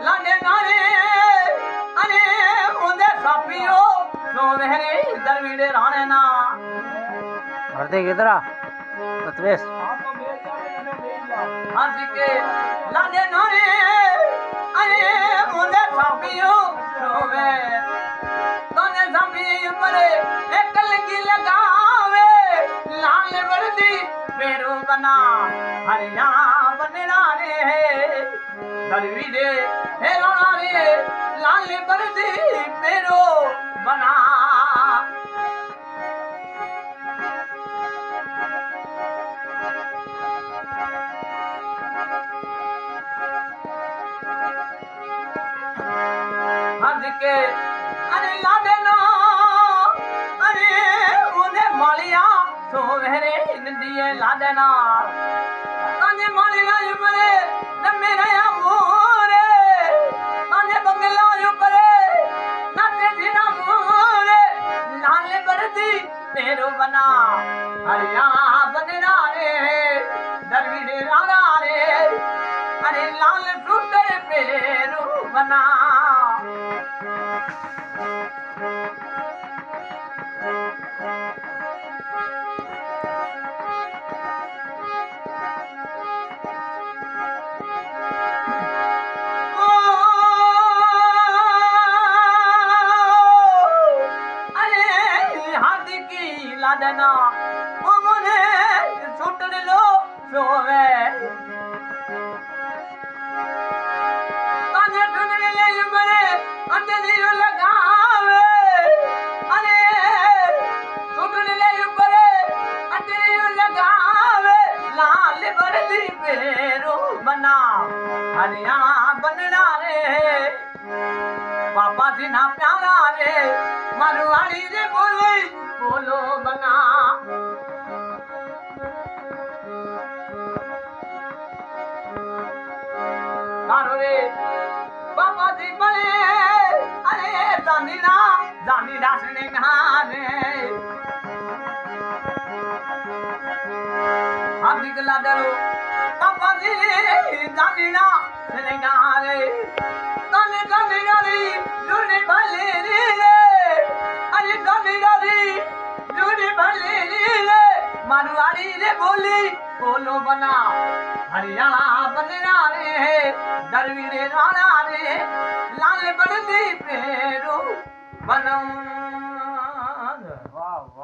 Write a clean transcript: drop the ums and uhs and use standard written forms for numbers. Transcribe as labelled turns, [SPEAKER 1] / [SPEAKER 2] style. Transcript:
[SPEAKER 1] लाने नारे अरे मुझे सापियो सोवेरे दरवीडे राणे ना
[SPEAKER 2] भरते किधरा तत्वेश
[SPEAKER 1] आज के लाने नारे अरे मुझे सापियो सोवे तने सापी मरे एक लंगी लगावे लाल वर्दी पेरो बना हरियाणा बनना रे दरवीडे हे राणा रे लाल वर्दी पेरो बना हज के अरे लादे ना अरे मुझे मालिया सोवेरे नदिए लादे ना ताने मालिया ऊपरे न मेरे मोरे ताने बंगला ऊपरे नाचे जीना मोरे लाल बरदी तेरो बना हरियाणा बनना रे दरवीडे राणा रे अरे लाल सूटर पेरो बना लादना ओ मुझे छूट लो सोवे ताने सुनने ले मरे अंधेरी लगावे अरे छूटने ले मरे अंधेरी लगावे लाल वर्दी पेरो बना हरियाणा बनना रे पापा जी ना प्यारा रे मरवाड़ी रे बोलो बना मारो रे बाबा जी बने अरे जानी रासने घाने हम निकला दरो बाबा जी जानी रासने घाने ताने जानी रे लूने भले रे अरे जानी रे लूने भले रे मारवाड़ी रे बोलो बना हरियाणा बनना रे दरवीडे राणा रे लाल बरदी पेरो बनम